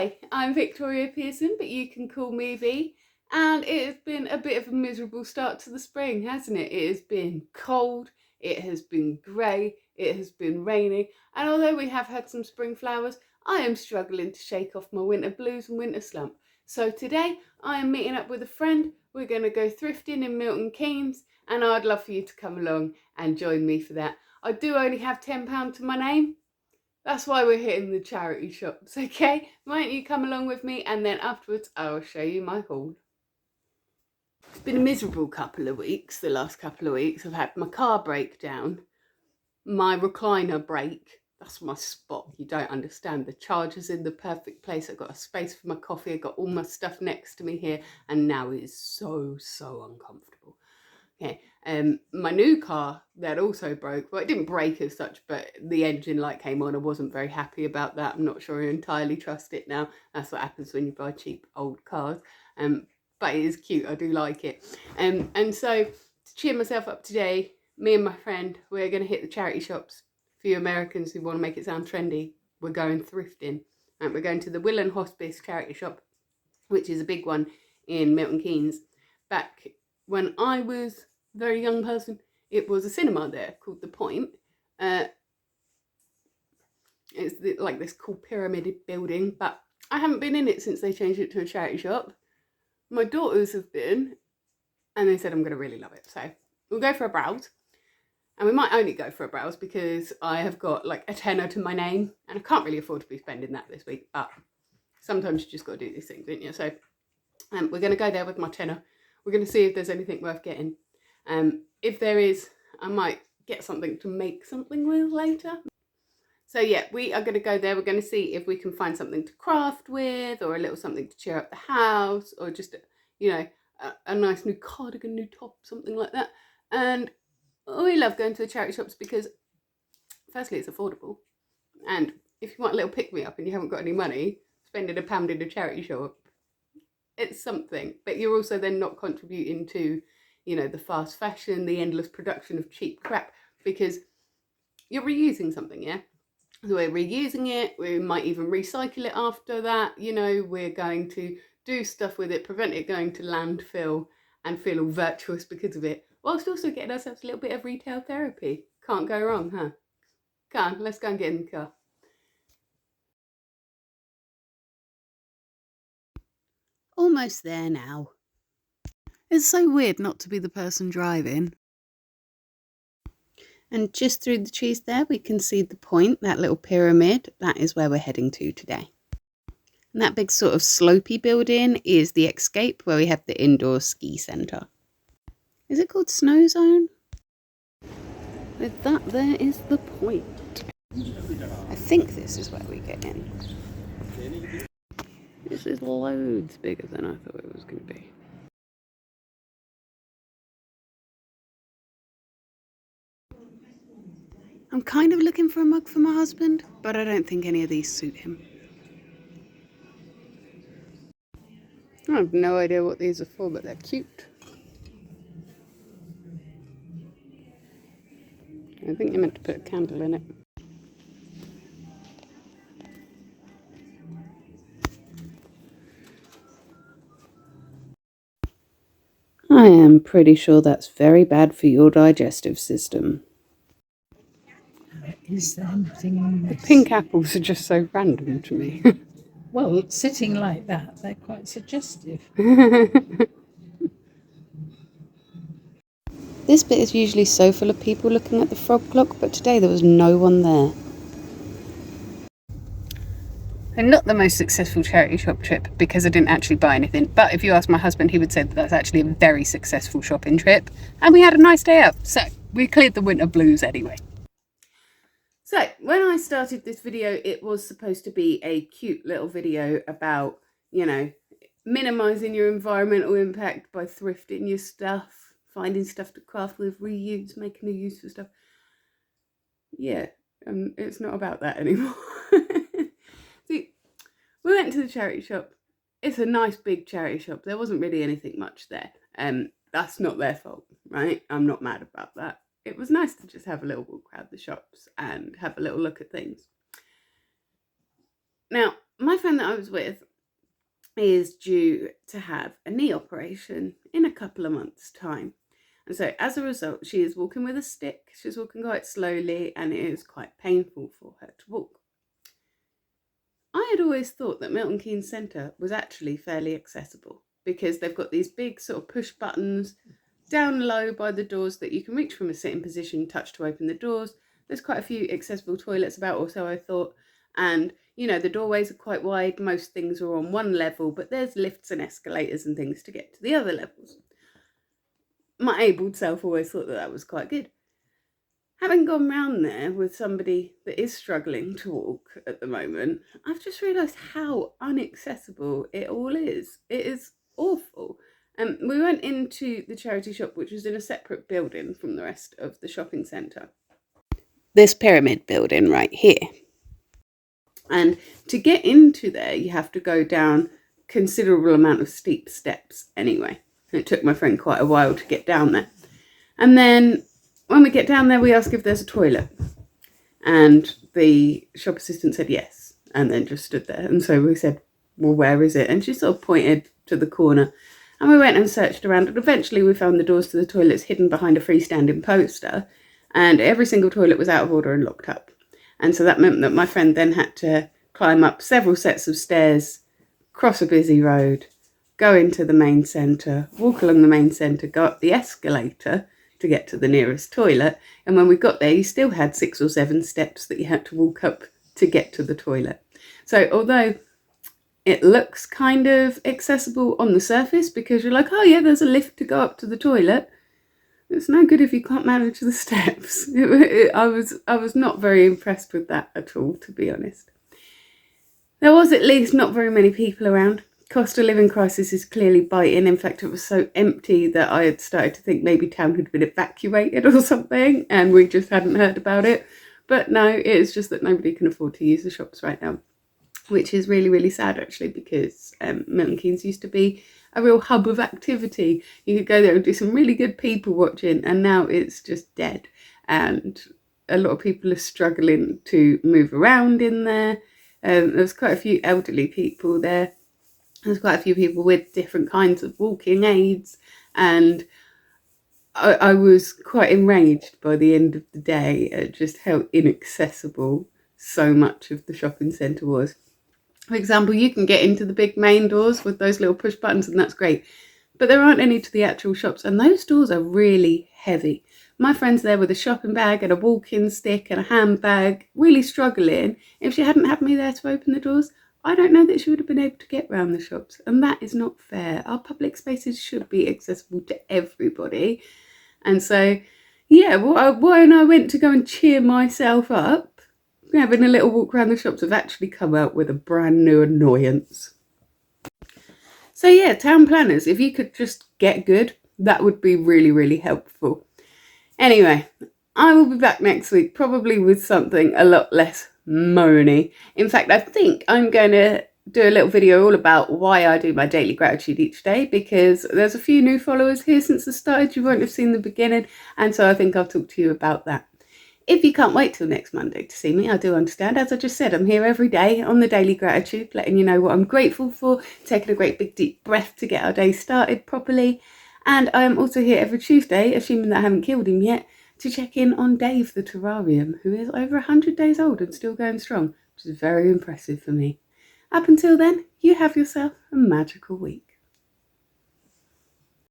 Hi, I'm Victoria Pearson, but you can call me V. And it has been a bit of a miserable start to the spring, hasn't it? It has been cold, it has been grey, it has been raining. And although we have had some spring flowers, I am struggling to shake off my winter blues and winter slump. So today I am meeting up with a friend. We're going to go thrifting in Milton Keynes, and I'd love for you to come along and join me for that. I do only have £10 to my name. That's why we're hitting the charity shops, okay? Why don't you come along with me, and then afterwards I'll show you my haul. It's been a miserable couple of weeks, the last couple of weeks. I've had my car break down, my recliner break. That's my spot, you don't understand. The charger's in the perfect place. I've got a space for my coffee. I've got all my stuff next to me here, and now it is so uncomfortable. Okay, my new car that also broke. Well, it didn't break as such, but the engine light came on. I wasn't very happy about that. I'm not sure I entirely trust it now. That's what happens when you buy cheap old cars. But it is cute. I do like it. And so to cheer myself up today, me and my friend, we're going to hit the charity shops. For you Americans who want to make it sound trendy, we're going thrifting. We're going to the Will and Hospice charity shop, which is a big one in Milton Keynes. Back when I was a very young person, it was a cinema there called The Point. It's like this cool pyramid building, but I haven't been in it since they changed it to a charity shop. My daughters have been, and they said I'm going to really love it. So we'll go for a browse. And we might only go for a browse because I have got like a tenner to my name, and I can't really afford to be spending that this week, but sometimes you just got to do these things, don't you? So we're going to go there with my tenner. We're going to see if there's anything worth getting. If there is, I might get something to make something with later. So yeah, we are going to go there. We're going to see if we can find something to craft with, or a little something to cheer up the house, or just, you know, a nice new cardigan, new top, something like that. And we love going to the charity shops because firstly, it's affordable. And if you want a little pick-me-up and you haven't got any money, spending £1 in a charity shop, it's something. But you're also then not contributing to, you know, the fast fashion, the endless production of cheap crap, because you're reusing something, yeah? So we're reusing it, we might even recycle it after that, you know, we're going to do stuff with it, prevent it going to landfill, and feel all virtuous because of it, whilst also getting ourselves a little bit of retail therapy. Can't go wrong, huh? Come on, let's go and get in the car. Almost there now. It's so weird not to be the person driving. And just through the trees there, we can see the point, that little pyramid. That is where we're heading to today. And that big sort of slopey building is the Escape, where we have the indoor ski centre. Is it called Snow Zone? With that, there is the point. I think this is where we get in. This is loads bigger than I thought it was going to be. I'm kind of looking for a mug for my husband, but I don't think any of these suit him. I have no idea what these are for, but they're cute. I think you're meant to put a candle in it. I am pretty sure that's very bad for your digestive system. Is there anything The pink apples are just so random to me. Well, sitting like that, they're quite suggestive. This bit is usually so full of people looking at the frog clock, but today there was no one there. And not the most successful charity shop trip because I didn't actually buy anything. But if you ask my husband, he would say that that's actually a very successful shopping trip. And we had a nice day out. So we cleared the winter blues anyway. So when I started this video, it was supposed to be a cute little video about, you know, minimizing your environmental impact by thrifting your stuff, finding stuff to craft with, reuse, making a use for stuff. Yeah, it's not about that anymore. See, we went to the charity shop. It's a nice big charity shop. There wasn't really anything much there. That's not their fault, right? I'm not mad about that. It was nice to just have a little walk around the shops and have a little look at things. Now, my friend that I was with is due to have a knee operation in a couple of months' time. And so as a result, she is walking with a stick. She's walking quite slowly and it is quite painful for her to walk. I had always thought that Milton Keynes Centre was actually fairly accessible because they've got these big sort of push buttons down low by the doors that you can reach from a sitting position, touch to open the doors. There's quite a few accessible toilets about, or so I thought. And, you know, the doorways are quite wide. Most things are on one level, but there's lifts and escalators and things to get to the other levels. My abled self always thought that that was quite good. Having gone round there with somebody that is struggling to walk at the moment, I've just realised how inaccessible it all is. It is awful. We went into the charity shop, which was in a separate building from the rest of the shopping centre. This pyramid building right here. And to get into there, you have to go down a considerable amount of steep steps anyway. And it took my friend quite a while to get down there. And then when we get down there, we ask if there's a toilet. And the shop assistant said yes, and then just stood there. And so we said, well, where is it? And she sort of pointed to the corner. And we went and searched around, and eventually we found the doors to the toilets hidden behind a freestanding poster. And every single toilet was out of order and locked up. And so that meant that my friend then had to climb up several sets of stairs, cross a busy road, go into the main centre, walk along the main centre, go up the escalator to get to the nearest toilet. And when we got there, you still had 6 or 7 steps that you had to walk up to get to the toilet. So although it looks kind of accessible on the surface because you're like, oh yeah, there's a lift to go up to the toilet, it's no good if you can't manage the steps. I was not very impressed with that at all, to be honest. There was at least not very many people around. Cost of living crisis is clearly biting. In fact, it was so empty that I had started to think maybe town had been evacuated or something and we just hadn't heard about it. But no, it is just that nobody can afford to use the shops right now, which is really, really sad actually, because Milton Keynes used to be a real hub of activity. You could go there and do some really good people watching, and now it's just dead. And a lot of people are struggling to move around in there. There's quite a few elderly people there. There's quite a few people with different kinds of walking aids, and I was quite enraged by the end of the day at just how inaccessible so much of the shopping centre was. For example, you can get into the big main doors with those little push buttons, and that's great, but there aren't any to the actual shops, and those doors are really heavy. My friend's there with a shopping bag and a walking stick and a handbag, really struggling. If she hadn't had me there to open the doors, I don't know that she would have been able to get round the shops, and that is not fair. Our public spaces should be accessible to everybody. And so, yeah, when I went to go and cheer myself up, having a little walk around the shops, have actually come out with a brand new annoyance. So yeah, town planners, if you could just get good, that would be really, really helpful. Anyway, I will be back next week, probably with something a lot less moany. In fact, I think I'm going to do a little video all about why I do my daily gratitude each day, because there's a few new followers here since I started. You won't have seen the beginning, and so I think I'll talk to you about that. If you can't wait till next Monday to see me, I do understand. As I just said, I'm here every day on the daily gratitude, letting you know what I'm grateful for, taking a great big deep breath to get our day started properly. And I am also here every Tuesday, assuming that I haven't killed him yet, to check in on Dave the terrarium, who is over 100 days old and still going strong, which is very impressive for me. Up until then, you have yourself a magical week.